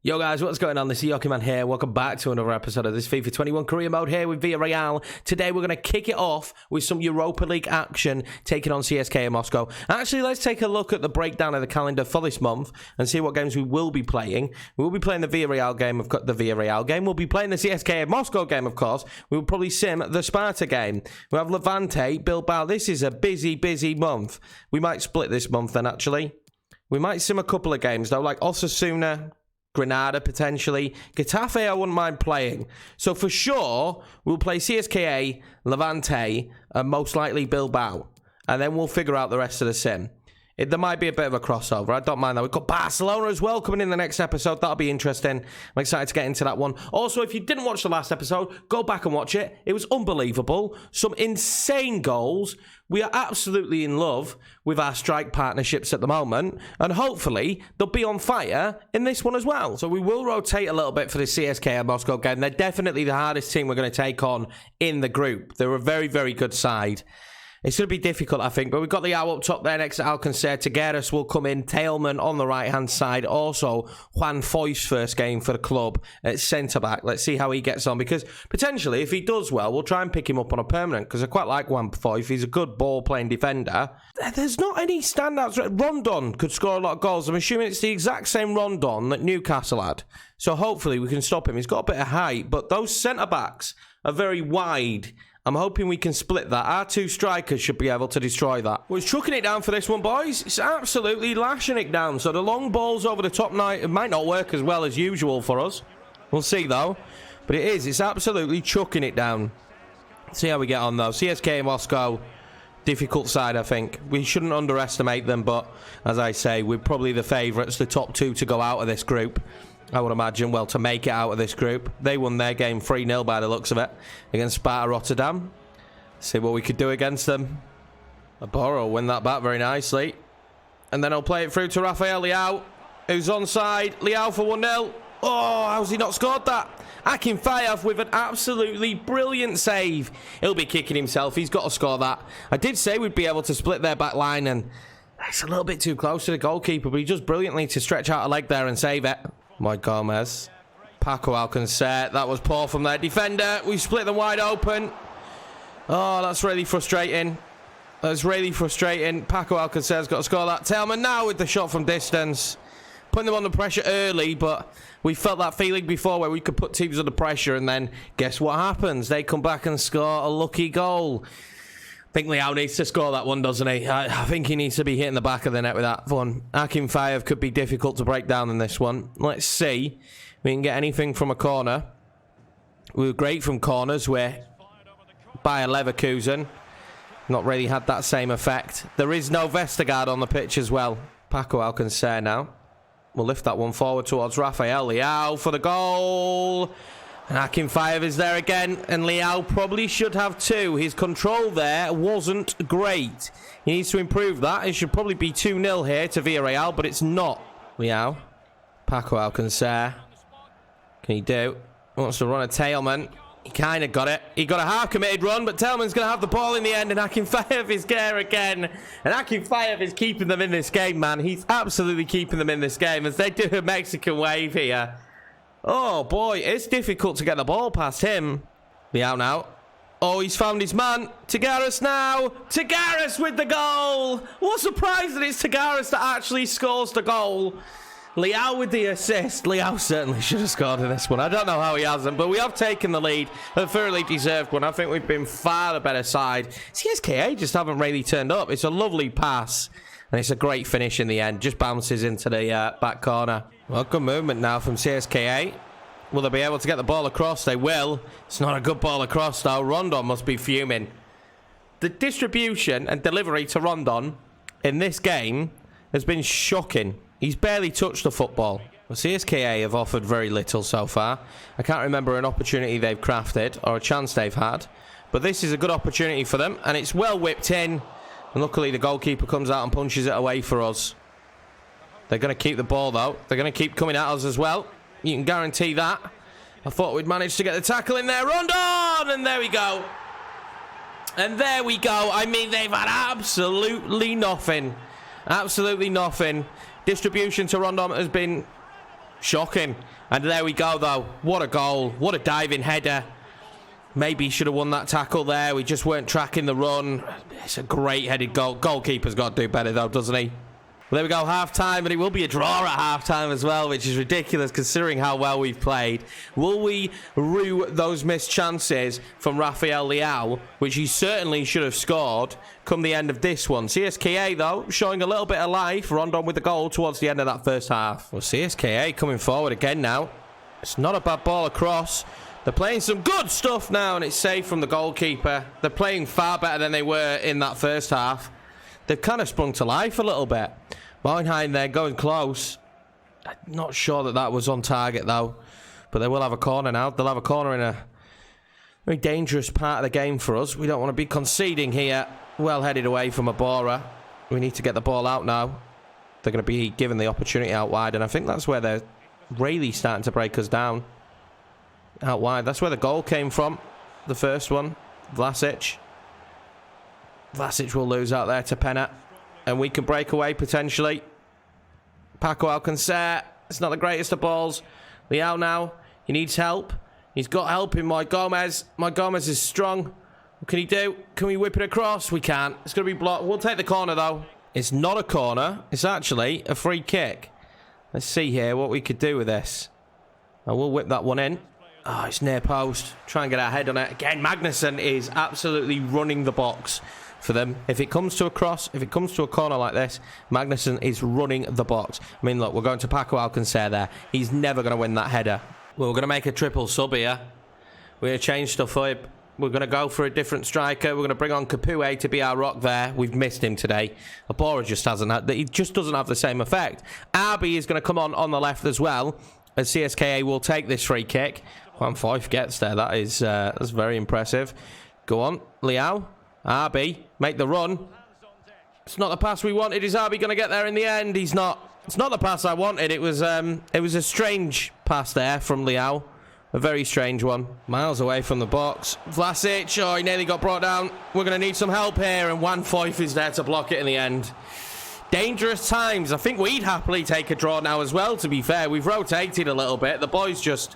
Yo guys, what's going on? This is Yoki Man here. Welcome back to another episode of this FIFA 21 career mode here with Villarreal. Today we're going to kick it off with some Europa League action, taking on CSK in Moscow. Actually, let's take a look at the breakdown of the calendar for this month and see what games we will be playing. We will be playing the Villarreal game. We'll be playing the CSK in Moscow game, of course. We will probably sim the Sparta game. We have Levante, Bilbao. This is a busy month. We might split this month then, actually. We might sim a couple of games though, like Osasuna, Granada potentially. Getafe I wouldn't mind playing. So for sure, we'll play CSKA, Levante, and most likely Bilbao. And then we'll figure out the rest of the sim. There might be a bit of a crossover. I don't mind that. We've got Barcelona as well coming in the next episode. That'll be interesting. I'm excited to get into that one. Also, if you didn't watch the last episode, go back and watch it. It was unbelievable. Some insane goals. We are absolutely in love with our strike partnerships at the moment. And hopefully, they'll be on fire in this one as well. So we will rotate a little bit for the CSK and Moscow game. They're definitely the hardest team we're going to take on in the group. They're a very good side. It's going to be difficult, I think, but we've got the Liao up top there next to Alcacer. Tigueras will come in. Tailman on the right-hand side. Also, Juan Foyth's first game for the club at centre-back. Let's see how he gets on, because potentially, if he does well, we'll try and pick him up on a permanent, because I quite like Juan Foyth. He's a good ball-playing defender. There's not any standouts. Rondon could score a lot of goals. I'm assuming it's the exact same Rondon that Newcastle had. So hopefully we can stop him. He's got a bit of height, but those centre-backs are very wide. I'm hoping we can split that. Our two strikers should be able to destroy that. We're chucking it down for this one, boys. It's absolutely lashing it down. So the long balls over the top now, it might not work as well as usual for us. We'll see, though. But it is. It's absolutely chucking it down. See how we get on, though. CSK Moscow, difficult side, I think. We shouldn't underestimate them, but as I say, we're probably the favourites, the top two to go out of this group. I would imagine, well, to make it out of this group. They won their game 3-0 by the looks of it against Sparta Rotterdam. See what we could do against them. Aboro will win that back very nicely. And then he'll play it through to Rafael Liao, who's onside. Liao for 1-0. Oh, how's he not scored that? Akinfeyev with an absolutely brilliant save. He'll be kicking himself. He's got to score that. I did say we'd be able to split their back line, and it's a little bit too close to the goalkeeper, but he does brilliantly to stretch out a leg there and save it. Mike Gomez. Paco Alcacer. That was poor from their defender. We split them wide open. Oh, that's really frustrating. That's really frustrating. Paco Alcacer's got to score that. Tailman now with the shot from distance. Putting them under pressure early, but we felt that feeling before where we could put teams under pressure, and then guess what happens? They come back and score a lucky goal. I think Liao needs to score that one, doesn't he? I think he needs to be hitting the back of the net with that one. Akinfeyev could be difficult to break down in this one. Let's see if we can get anything from a corner. We were great from corners. We're by Leverkusen. Not really had that same effect. There is no Vestergaard on the pitch as well. Paco Alcacer now. We'll lift that one forward towards Rafael Liao for the goal. And Akinfeyev is there again, and Liao probably should have two. His control there wasn't great. He needs to improve that. It should probably be 2-0 here to Villarreal, but it's not. Liao. Paco Alcacer. Can he do? Wants to run a Tailman. He kind of got it. He got a half-committed run, but Tailman's going to have the ball in the end, and Akinfeyev is there again. And Akinfeyev is keeping them in this game, man. He's absolutely keeping them in this game as they do a Mexican wave here. Oh, boy, it's difficult to get the ball past him. Liao now. Oh, he's found his man. Tigueras now. Tigueras with the goal. What surprise that it's Tigueras that actually scores the goal. Liao with the assist. Liao certainly should have scored in this one. I don't know how he hasn't, but we have taken the lead. A thoroughly deserved one. I think we've been far the better side. CSKA just haven't really turned up. It's a lovely pass, and it's a great finish in the end. Just bounces into the back corner. Well, good movement now from CSKA. Will they be able to get the ball across? They will. It's not a good ball across, though. Rondon must be fuming. The distribution and delivery to Rondon in this game has been shocking. He's barely touched the football. Well, CSKA have offered very little so far. I can't remember an opportunity they've crafted or a chance they've had. But this is a good opportunity for them, and it's well whipped in. And luckily, the goalkeeper comes out and punches it away for us. They're going to keep the ball, though. They're going to keep coming at us as well. You can guarantee that. I thought we'd managed to get the tackle in there. Rondon! And there we go. And there we go. I mean, they've had absolutely nothing. Absolutely nothing. Distribution to Rondon has been Shocking. And there we go, though. What a goal. What a diving header. Maybe he should have won that tackle there. We just weren't tracking the run. It's a great headed goal. Goalkeeper's got to do better, though, doesn't he? Well, there we go, half-time, and it will be a draw at half-time as well, which is ridiculous considering how well we've played. Will we rue those missed chances from Rafael Leao, which he certainly should have scored, come the end of this one? CSKA, though, showing a little bit of life. Rondon with the goal towards the end of that first half. Well, CSKA coming forward again now. It's not a bad ball across. They're playing some good stuff now, and it's saved from the goalkeeper. They're playing far better than they were in that first half. They've kind of sprung to life a little bit. Moinheim there going close. I'm not sure that that was on target, though. But they will have a corner now. They'll have a corner in a very dangerous part of the game for us. We don't want to be conceding here. Well headed away from Abora. We need to get the ball out now. They're going to be given the opportunity out wide. And I think that's where they're really starting to break us down. Out wide. That's where the goal came from. The first one. Vlasic. Vlasic will lose out there to Pena. And we can break away potentially. Paco Alcacer. It's not the greatest of balls. Leao now. He needs help. He's got help in Moy Gomez. Moy Gomez is strong. What can he do? Can we whip it across? We can't. It's going to be blocked. We'll take the corner though. It's not a corner. It's actually a free kick. Let's see here what we could do with this. I will whip that one in. Oh, it's near post. Try and get our head on it. Again, Magnussen is absolutely running the box for them. If it comes to a cross, if it comes to a corner like this, Magnussen is running the box. I mean, look, we're going to Paco Alcacer there. He's never going to win that header. Well, we're going to make a triple sub here. We're going to change stuff up. We're going to go for a different striker. We're going to bring on Capoue to be our rock there. We've missed him today. Abora just hasn't had... He just doesn't have the same effect. Arby is going to come on the left as well, as CSKA will take this free kick. Juan Foyth gets there. That's very impressive. Go on, Leao. Arby, make the run. It's not the pass we wanted. Is Arby going to get there in the end? He's not. It's not the pass I wanted. It was a strange pass there from Leao. A very strange one. Miles away from the box. Vlasic. Oh, he nearly got brought down. We're going to need some help here. And Juan Foyth is there to block it in the end. Dangerous times. I think we'd happily take a draw now as well, to be fair. We've rotated a little bit. The boys just...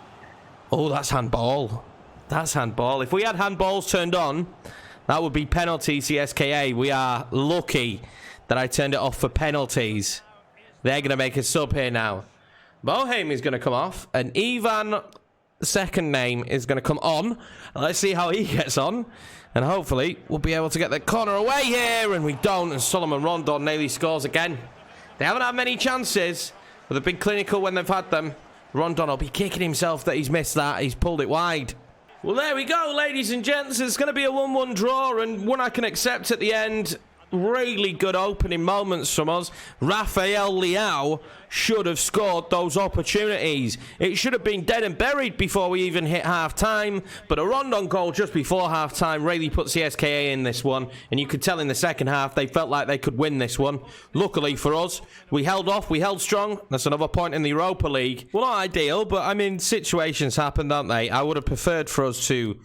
Oh, that's handball. That's handball. If we had handballs turned on, that would be penalty CSKA. We are lucky that I turned it off for penalties. They're going to make a sub here now. Moinheim is going to come off. And Ivan, second name, is going to come on. Let's see how he gets on. And hopefully we'll be able to get the corner away here. And we don't. And Solomon Rondon nearly scores again. They haven't had many chances, but they've been clinical when they've had them. Rondon will be kicking himself that he's missed that. He's pulled it wide. Well, there we go, ladies and gents. It's going to be a 1-1 draw, and one I can accept at the end. Really good opening moments from us. Rafael Leao should have scored those opportunities. It should have been dead and buried before we even hit half-time, but a Rondon goal just before half-time really put CSKA in this one, and you could tell in the second half they felt like they could win this one. Luckily for us, we held off, we held strong. That's another point in the Europa League. Well, not ideal, but I mean, situations happen, don't they? I would have preferred for us to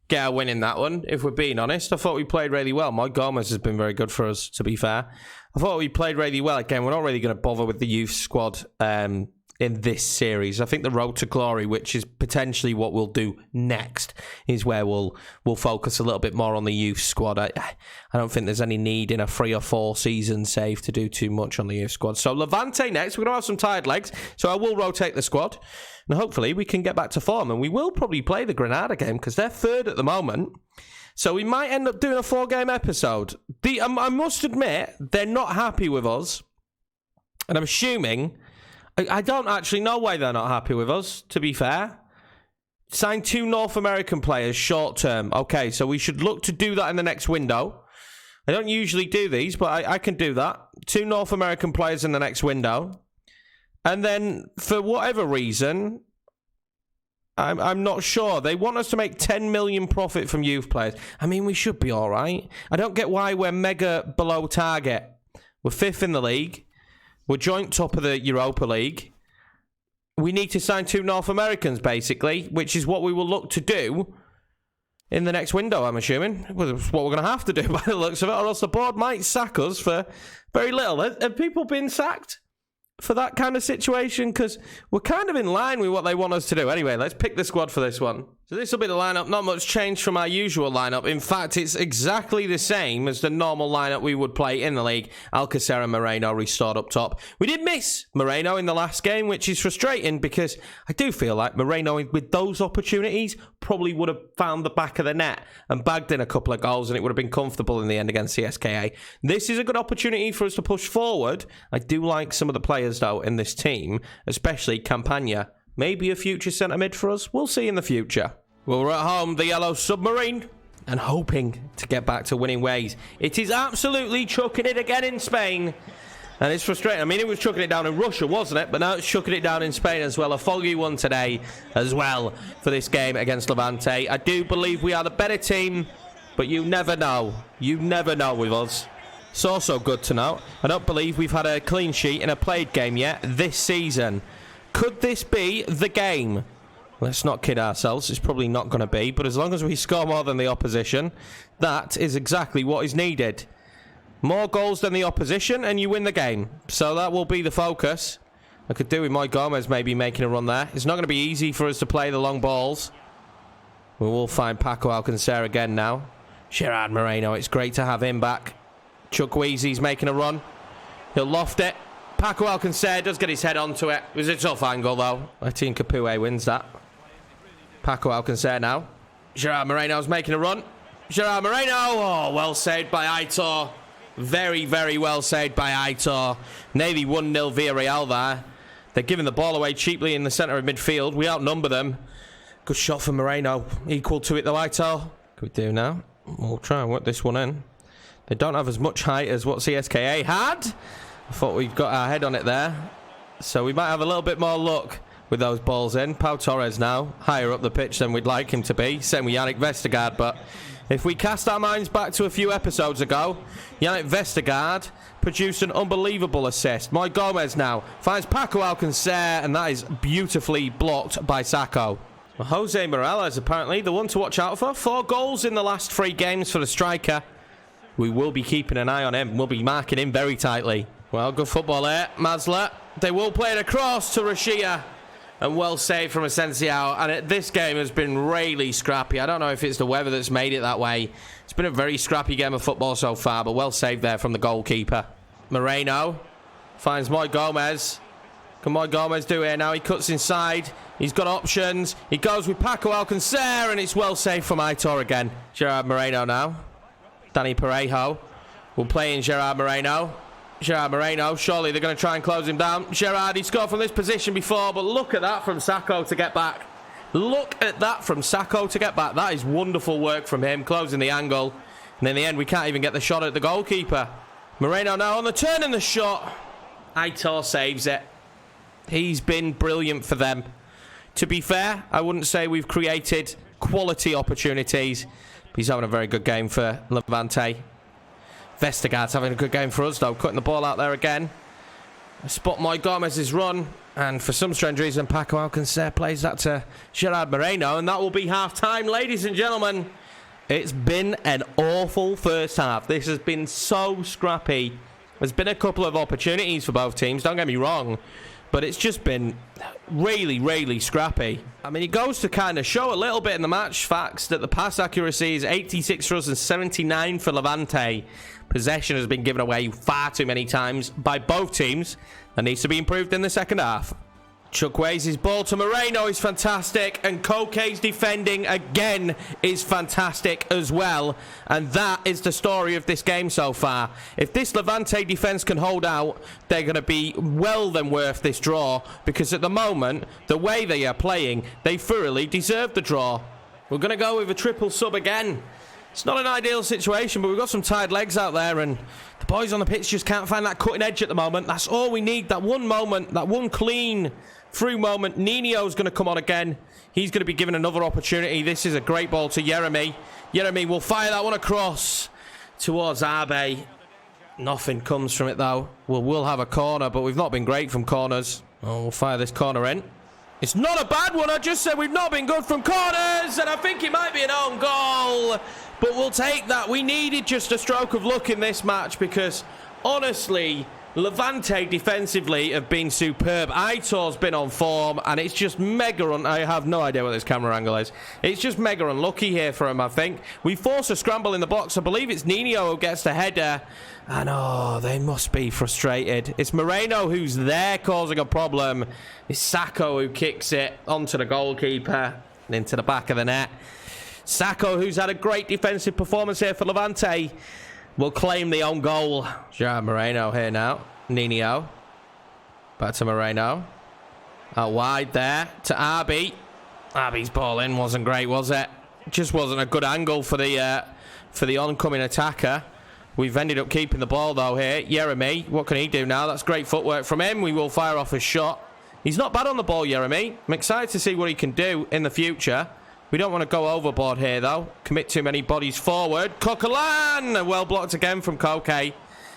get a win in that one, if we're being honest. I thought we played really well. Moy Gomez has been very good for us, to be fair. I thought we played really well. Again, we're not really going to bother with the youth squad in this series. I think the road to glory, which is potentially what we'll do next, is where we'll focus a little bit more on the youth squad. I don't think there's any need in a 3 or 4 season save to do too much on the youth squad. So Levante next. We're going to have some tired legs, so I will rotate the squad. And hopefully we can get back to form. And we will probably play the Granada game because they're third at the moment. So we might end up doing a 4-game episode. I must admit, they're not happy with us. And I'm assuming... I don't actually know why they're not happy with us, to be fair. Signed 2 North American players short term. Okay, so we should look to do that in the next window. I don't usually do these, but I can do that. 2 North American players in the next window. And then, for whatever reason, I'm not sure. They want us to make 10 million profit from youth players. I mean, we should be all right. I don't get why we're mega below target. We're 5th in the league. We're joint top of the Europa League. We need to sign 2 North Americans, basically, which is what we will look to do in the next window, I'm assuming. Well, it's what we're going to have to do by the looks of it, or else the board might sack us for very little. Have people been sacked for that kind of situation? Because we're kind of in line with what they want us to do. Anyway, let's pick the squad for this one. So this will be the lineup. Not much change from our usual lineup. In fact, it's exactly the same as the normal lineup we would play in the league. Alcacer and Moreno restored up top. We did miss Moreno in the last game, which is frustrating because I do feel like Moreno, with those opportunities, probably would have found the back of the net and bagged in a couple of goals, and it would have been comfortable in the end against CSKA. This is a good opportunity for us to push forward. I do like some of the players, though, in this team, especially Campagna. Maybe a future centre mid for us. We'll see in the future. Well, we're at home, the yellow submarine, and hoping to get back to winning ways. It is absolutely chucking it again in Spain. And it's frustrating. I mean, it was chucking it down in Russia, wasn't it? But now it's chucking it down in Spain as well. A foggy one today as well for this game against Levante. I do believe we are the better team, but you never know. You never know with us. It's also good to know, I don't believe we've had a clean sheet in a played game yet this season. Could this be the game? Let's not kid ourselves. It's probably not going to be. But as long as we score more than the opposition, that is exactly what is needed. More goals than the opposition and you win the game. So that will be the focus. I could do with Moy Gomez maybe making a run there. It's not going to be easy for us to play the long balls. We will find Paco Alcacer again now. Gerard Moreno. It's great to have him back. Chukwueze's making a run. He'll loft it. Paco Alcacer does get his head onto it. It was a tough angle, though. Etienne Capoue wins that. Paco Alcacer now. Gerard Moreno's making a run. Gerard Moreno. Oh, well saved by Aitor. Very, very well saved by Aitor. Navy 1-0 Villarreal there. They're giving the ball away cheaply in the centre of midfield. We outnumber them. Good shot from Moreno. Equal to it, though, Aitor. What can we do now? We'll try and work this one in. They don't have as much height as what CSKA had. I thought we'd got our head on it there. So we might have a little bit more luck with those balls in. Pau Torres now, higher up the pitch than we'd like him to be. Same with Yannick Vestergaard, but if we cast our minds back to a few episodes ago, Yannick Vestergaard produced an unbelievable assist. Moy Gomez now finds Paco Alcacer, and that is beautifully blocked by Sacco. Well, Jose Morales apparently the one to watch out for. 4 goals in the last 3 games for the striker. We will be keeping an eye on him. We'll be marking him very tightly. Well, good football there. Masler. They will play it across to Rashia. And well saved from Asensio. And this game has been really scrappy. I don't know if it's the weather that's made it that way. It's been a very scrappy game of football so far. But well saved there from the goalkeeper. Moreno finds Moy Gomez. Can Moy Gomez do it now? He cuts inside. He's got options. He goes with Paco Alcacer. And it's well saved from Aitor again. Gerard Moreno now. Danny Parejo will play in Gerard Moreno. Gerard Moreno, surely they're going to try and close him down. Gerard, he scored from this position before, but look at that from Sacco to get back. Look at that from Sacco to get back. That is wonderful work from him, closing the angle. And in the end, we can't even get the shot at the goalkeeper. Moreno now on the turn and the shot. Aitor saves it. He's been brilliant for them. To be fair, I wouldn't say we've created quality opportunities. He's having a very good game for Levante. Vestergaard's having a good game for us, though. Cutting the ball out there again. I spot Moy Gomez's run. And for some strange reason, Paco Alcacer plays that to Gerard Moreno. And that will be half-time, ladies and gentlemen. It's been an awful first half. This has been so scrappy. There's been a couple of opportunities for both teams, don't get me wrong. But it's just been really, really scrappy. I mean, it goes to kind of show a little bit in the match facts that the pass accuracy is 86 for us and 79 for Levante. Possession has been given away far too many times by both teams. That needs to be improved in the second half. Chukwueze's ball to Moreno is fantastic, and Koke's defending again is fantastic as well. And that is the story of this game so far. If this Levante defence can hold out, they're going to be well then worth this draw, because at the moment, the way they are playing, they thoroughly deserve the draw. We're going to go with a triple sub again. It's not an ideal situation, but we've got some tired legs out there, and the boys on the pitch just can't find that cutting edge at the moment. That's all we need, that one moment, that one clean through moment. Nino's going to come on again. He's going to be given another opportunity. This is a great ball to Yeremy. Yeremy will fire that one across towards Abe. Nothing comes from it, though. We'll have a corner, but we've not been great from corners. Oh, we'll fire this corner in. It's not a bad one. I just said we've not been good from corners, and I think it might be an own goal. But we'll take that. We needed just a stroke of luck in this match, because honestly, Levante defensively have been superb. Aitor's been on form, and it's just mega I have no idea what this camera angle is. It's just mega unlucky here for him, I think. We force a scramble in the box. I believe it's Nino who gets the header. And oh, they must be frustrated. It's Moreno who's there causing a problem. It's Sacco who kicks it onto the goalkeeper and into the back of the net. Sacco, who's had a great defensive performance here for Levante, will claim the own goal. Gerard Moreno here now. Nino. Back to Moreno. Out wide there to Arby. Arby's ball in wasn't great, was it? Just wasn't a good angle for the oncoming attacker. We've ended up keeping the ball though here. Jeremy, what can he do now? That's great footwork from him. We will fire off a shot. He's not bad on the ball, Jeremy. I'm excited to see what he can do in the future. We don't want to go overboard here, though. Commit too many bodies forward. Coquelin! Well blocked again from Koke.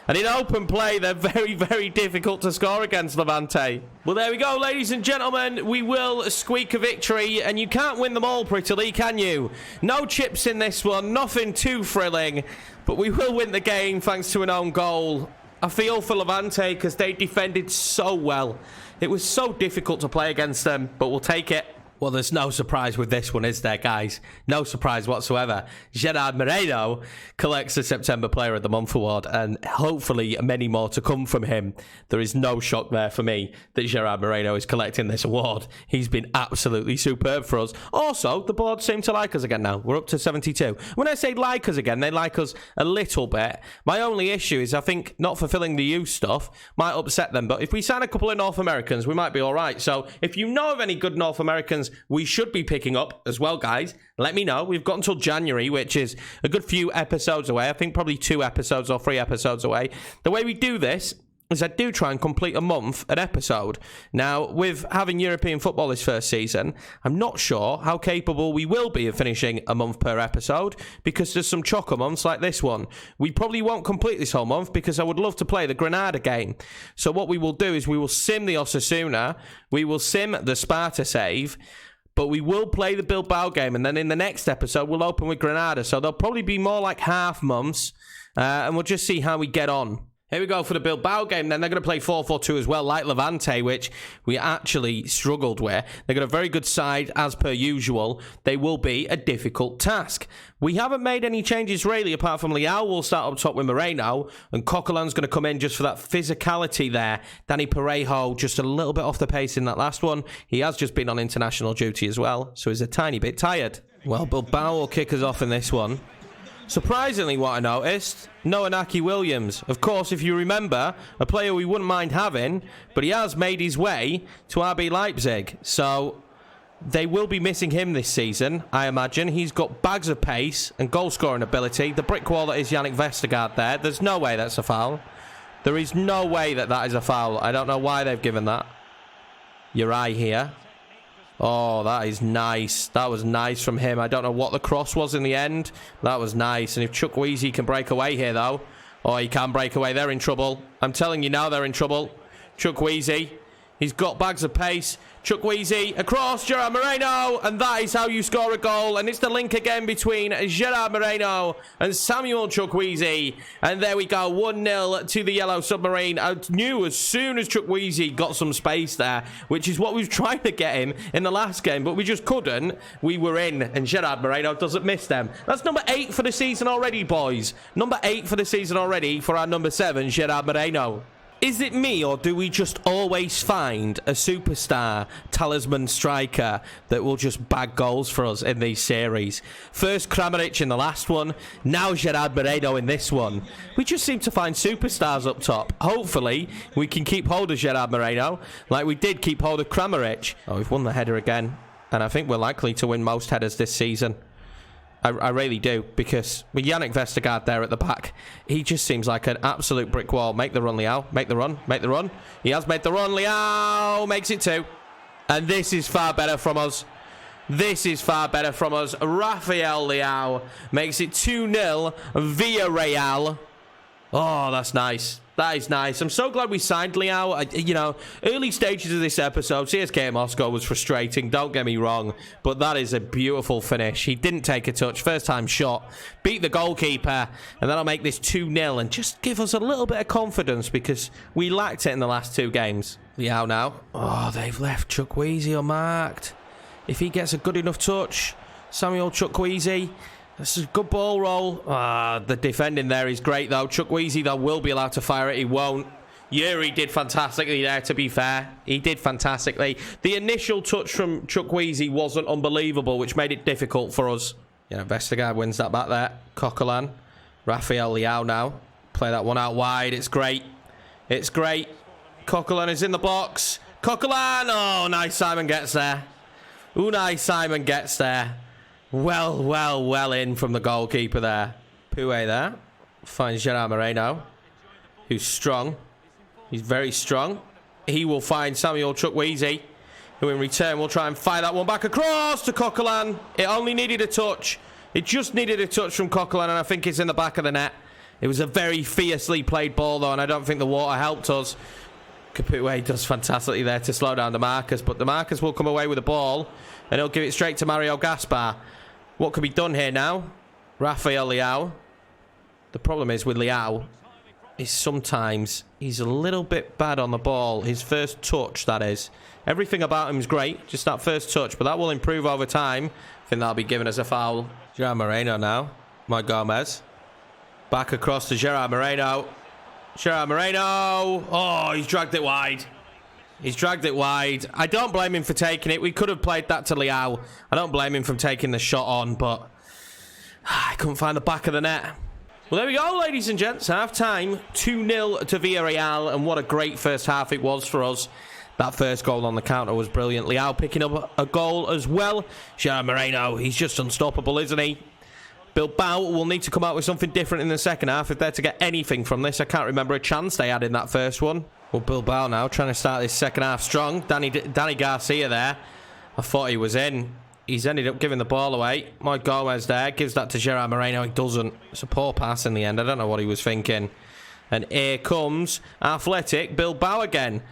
And in open play, they're very, very difficult to score against Levante. Well, there we go, ladies and gentlemen. We will squeak a victory, and you can't win them all prettily, can you? No chips in this one, nothing too thrilling. But we will win the game thanks to an own goal. I feel for Levante because they defended so well. It was so difficult to play against them, but we'll take it. Well, there's no surprise with this one, is there, guys? No surprise whatsoever. Gerard Moreno collects the September Player of the Month award, and hopefully many more to come from him. There is no shock there for me that Gerard Moreno is collecting this award. He's been absolutely superb for us. Also, the board seem to like us again now. We're up to 72. When I say like us again, they like us a little bit. My only issue is I think not fulfilling the youth stuff might upset them, but if we sign a couple of North Americans, we might be all right. So if you know of any good North Americans we should be picking up as well, guys, let me know. We've got until January, which is a good few episodes away. I think probably 2 episodes or 3 episodes away. The way we do this is I do try and complete a month an episode. Now, with having European football this first season, I'm not sure how capable we will be of finishing a month per episode because there's some chocker months like this one. We probably won't complete this whole month because I would love to play the Granada game. So what we will do is we will sim the Osasuna, we will sim the Sparta save, but we will play the Bilbao game, and then in the next episode, we'll open with Granada. So they'll probably be more like half months, and we'll just see how we get on. Here we go for the Bilbao game. Then they're going to play 4-4-2 as well, like Levante, which we actually struggled with. They've got a very good side, as per usual. They will be a difficult task. We haven't made any changes, really, apart from Leal will start up top with Moreno, and Coquelin's going to come in just for that physicality there. Danny Parejo, just a little bit off the pace in that last one. He has just been on international duty as well, so he's a tiny bit tired. Well, Bilbao will kick us off in this one. Surprisingly, what I noticed, Noah Naki Williams. Of course, if you remember, a player we wouldn't mind having, but he has made his way to RB Leipzig. So they will be missing him this season, I imagine. He's got bags of pace and goal-scoring ability. The brick wall that is Yannick Vestergaard there, there's no way that's a foul. There is no way that that is a foul. I don't know why they've given that. Uri here. Oh, that is nice. That was nice from him. I don't know what the cross was in the end. That was nice. And if Chukwueze can break away here, though. Oh, he can break away. They're in trouble. I'm telling you now, they're in trouble. Chukwueze. He's got bags of pace. Chukwueze across Gerard Moreno, and that is how you score a goal. And it's the link again between Gerard Moreno and Samuel Chukwueze. And there we go, 1-0 to the Yellow Submarine. I knew as soon as Chukwueze got some space there, which is what we were trying to get him in the last game, but we just couldn't. We were in, and Gerard Moreno doesn't miss them. That's number 8 for the season already, boys. Number 8 for the season already for our number 7, Gerard Moreno. Is it me, or do we just always find a superstar talisman striker that will just bag goals for us in these series? First Kramaric in the last one, now Gerard Moreno in this one. We just seem to find superstars up top. Hopefully, we can keep hold of Gerard Moreno like we did keep hold of Kramaric. Oh, we've won the header again, and I think we're likely to win most headers this season. I really do, because with Yannick Vestergaard there at the back, he just seems like an absolute brick wall. Make the run, Leal. Make the run. Make the run. He has made the run. Leal makes it 2. And this is far better from us. This is far better from us. Rafael Leal makes it 2-0. Villarreal. Oh, that's nice. That is nice. I'm so glad we signed Liao. You know, early stages of this episode, CSKA Moscow was frustrating, don't get me wrong, but that is a beautiful finish. He didn't take a touch, first time shot, beat the goalkeeper, and that'll make this 2-0 and just give us a little bit of confidence because we lacked it in the last 2 games. Liao now. Oh, they've left Chukwueze unmarked. If he gets a good enough touch, Samuel Chukwueze. This is a good ball roll. The defending there is great, though. Chukwueze, though, will be allowed to fire it. He won't. Yuri did fantastically there, to be fair. He did fantastically. The initial touch from Chukwueze wasn't unbelievable, which made it difficult for us. Yeah, Vestergaard wins that back there. Coquelin. Rafael Liao now. Play that one out wide. It's great. It's great. Coquelin is in the box. Coquelin! Oh, nice. Simon gets there. Unai Simon gets there. Well in from the goalkeeper there. Pouet there. Finds Gerard Moreno, who's strong. He's very strong. He will find Samuel Chukwueze, who in return will try and fire that one back across to Coquelin. It only needed a touch. It just needed a touch from Coquelin, and I think it's in the back of the net. It was a very fiercely played ball, though, and I don't think the water helped us. Capoue does fantastically there to slow down the Marcus, but the Marcus will come away with the ball, and he'll give it straight to Mario Gaspar. What can be done here now? Rafael Liao. The problem is with Liao is sometimes he's a little bit bad on the ball. His first touch, that is. Everything about him is great, just that first touch, but that will improve over time. I think that'll be given as a foul. Gerard Moreno now. Mike Gomez. Back across to Gerard Moreno. Gerard Moreno. Oh, he's dragged it wide. He's dragged it wide. I don't blame him for taking it. We could have played that to Liao. I don't blame him from taking the shot on, but I couldn't find the back of the net. Well, there we go, ladies and gents. Half time, 2-0 to Villarreal, and what a great first half it was for us. That first goal on the counter was brilliant. Liao picking up a goal as well. Gerard Moreno, he's just unstoppable, isn't he? Bilbao will need to come out with something different in the second half if they're to get anything from this. I can't remember a chance they had in that first one. Well, Bilbao now trying to start this second half strong. Danny Garcia there. I thought he was in. He's ended up giving the ball away. Mike Gomez there. Gives that to Gerard Moreno. He doesn't. It's a poor pass in the end. I don't know what he was thinking. And here comes Athletic Bilbao again.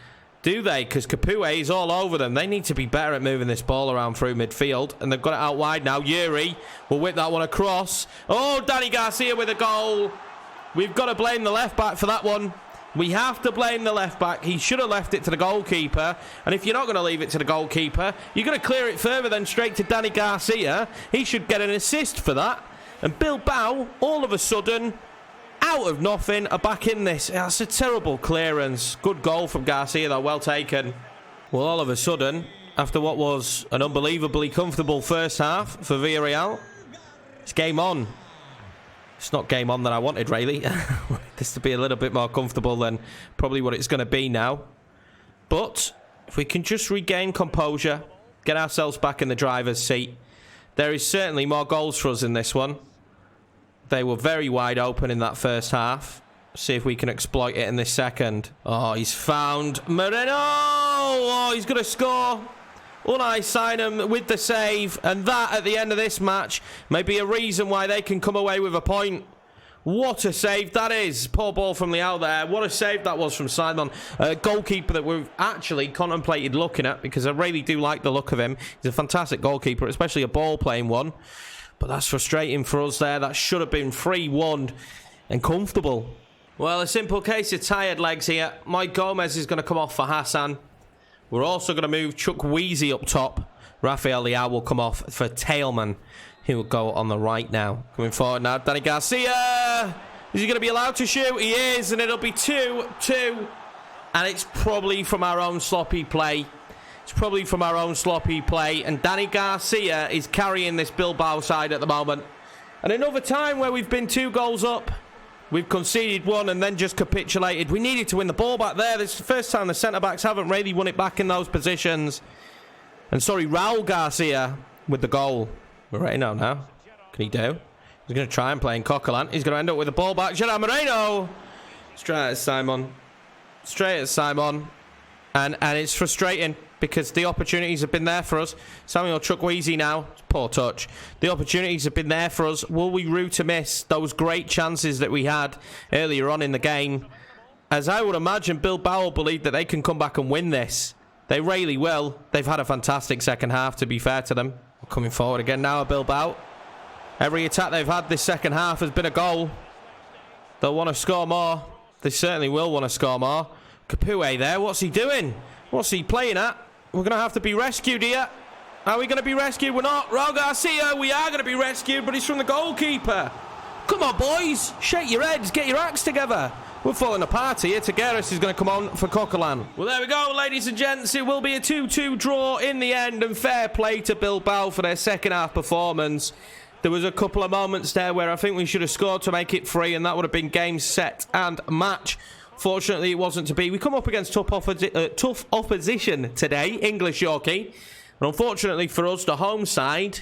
Do they? Because Capoue is all over them. They need to be better at moving this ball around through midfield. And they've got it out wide now. Yuri will whip that one across. Oh, Danny Garcia with a goal. We've got to blame the left back for that one. We have to blame the left back. He should have left it to the goalkeeper. And if you're not going to leave it to the goalkeeper, you're going to clear it further than straight to Danny Garcia. He should get an assist for that. And Bilbao, all of a sudden, out of nothing, are back in this. That's a terrible clearance. Good goal from Garcia, though. Well taken. Well, all of a sudden, after what was an unbelievably comfortable first half for Villarreal, it's game on. It's not game on that I wanted, really. I wanted this to be a little bit more comfortable than probably what it's going to be now. But if we can just regain composure, get ourselves back in the driver's seat, there is certainly more goals for us in this one. They were very wide open in that first half. See if we can exploit it in this second. Oh, he's found Moreno. Oh, he's going to score. Unai Simon with the save. And that, at the end of this match, may be a reason why they can come away with a point. What a save that is. Poor ball from Liao there. What a save that was from Simon. Goalkeeper that we've actually contemplated looking at, because I really do like the look of him. He's a fantastic goalkeeper, especially a ball-playing one. But that's frustrating for us there. That should have been 3-1 and comfortable. Well, a simple case of tired legs here. Mike Gomez is going to come off for Hassan. We're also going to move Chukwueze up top. Rafael Liao will come off for Tailman, who will go on the right now. Coming forward now, Danny Garcia. Is he going to be allowed to shoot? He is, and it'll be 2-2. And it's probably from our own sloppy play. It's probably from our own sloppy play. And Danny Garcia is carrying this Bilbao side at the moment. And another time where we've been 2 goals up. We've conceded 1 and then just capitulated. We needed to win the ball back there. This is the first time the centre-backs haven't really won it back in those positions. And sorry, Raul Garcia with the goal. We're ready now. Can he do? He's going to try and play in Coquelin. He's going to end up with the ball back. Gerard Moreno. Straight at Simon. And it's frustrating because the opportunities have been there for us. Samuel Chukwueze now. Poor touch. The opportunities have been there for us. Will we rue to miss those great chances that we had earlier on in the game? as I would imagine Bilbao believe that they can come back and win this. They really will. They've had a fantastic second half, to be fair to them. Coming forward again now, Bilbao. Every attack they've had this second half has been a goal. They'll want to score more. They certainly will want to score more. Capoue there, what's he doing? What's he playing at? We're going to have to be rescued here. Are we going to be rescued? We're not. Raul Garcia, we are going to be rescued, but he's from the goalkeeper. Come on, boys. Shake your heads. Get your acts together. We're falling apart here. Tagueras is going to come on for Coquelin. Well, there we go, ladies and gents. It will be a 2-2 draw in the end, and fair play to Bilbao for their second half performance. There was a couple of moments there where I think we should have scored to make it 3, and that would have been game, set, and match. Fortunately, it wasn't to be. We come up against tough opposition today, English Yorkie. And unfortunately for us, the home side,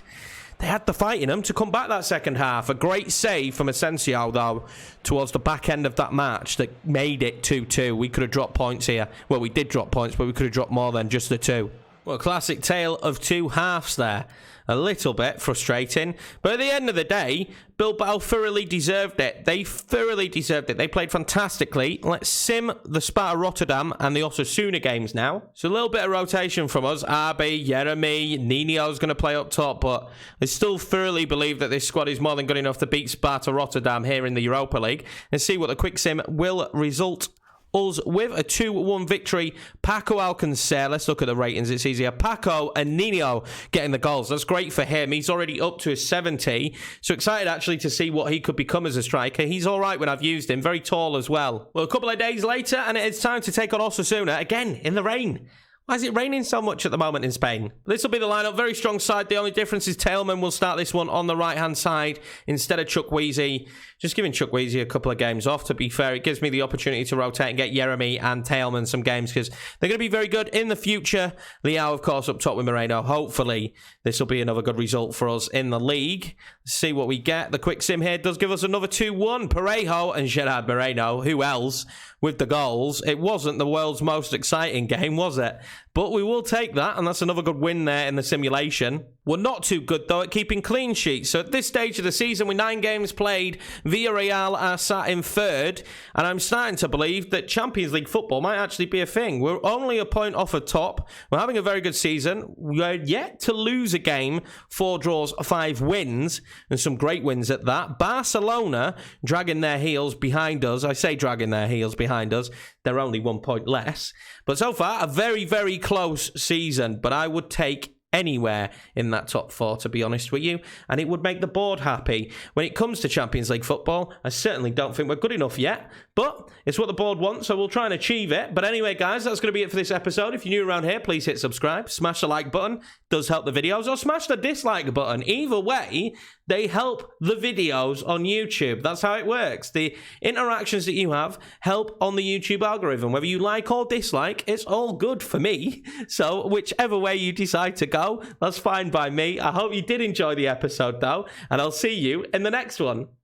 they had the fight in them to come back that second half. A great save from Asensio, though, towards the back end of that match that made it 2-2. We could have dropped points here. Well, we did drop points, but we could have dropped more than just the 2. Well, classic tale of two halves there. A little bit frustrating. But at the end of the day, Bilbao thoroughly deserved it. They thoroughly deserved it. They played fantastically. Let's sim the Sparta Rotterdam and the Osasuna games now. So a little bit of rotation from us. Arby, Jeremy, Nino's going to play up top. But I still thoroughly believe that this squad is more than good enough to beat Sparta Rotterdam here in the Europa League. And see what the quick sim will result us with a 2-1 victory. Paco Alcacer, let's look at the ratings, it's easier. Paco and Nino getting the goals. That's great for him. He's already up to his 70. So excited actually to see what he could become as a striker. He's all right when I've used him. Very tall as well. Well, a couple of days later, and it's time to take on Osasuna again in the rain. Why is it raining so much at the moment in Spain? This will be the lineup. Very strong side. The only difference is Tailman will start this one on the right-hand side instead of Chukwueze. Just giving Chukwueze a couple of games off, to be fair. It gives me the opportunity to rotate and get Jeremy and Tailman some games because they're going to be very good in the future. Leao, of course, up top with Moreno. Hopefully, this will be another good result for us in the league. Let's see what we get. The quick sim here does give us another 2-1. Parejo and Gerard Moreno. Who else? With the goals. It wasn't the world's most exciting game, was it? But we will take that, and that's another good win there in the simulation. We're not too good, though, at keeping clean sheets. So at this stage of the season, with 9 games played, Villarreal are sat in 3rd, and I'm starting to believe that Champions League football might actually be a thing. We're only a point off of top. We're having a very good season. We're yet to lose a game. 4 draws, 5 wins, and some great wins at that. Barcelona dragging their heels behind us. I say dragging their heels behind us. They're only 1 point less. But so far, a very, very close season. But I would take anywhere in that top 4, to be honest with you, and it would make the board happy. When it comes to Champions League football, I certainly don't think we're good enough yet, but it's what the board wants, so we'll try and achieve it. But anyway, guys, that's going to be it for this episode. If you're new around here, please hit subscribe, smash the like button, does help the videos, or smash the dislike button. Either way, they help the videos on YouTube. That's how it works. The interactions that you have help on the YouTube algorithm. Whether you like or dislike, it's all good for me. So whichever way you decide to go, that's fine by me. I hope you did enjoy the episode, though, and I'll see you in the next one.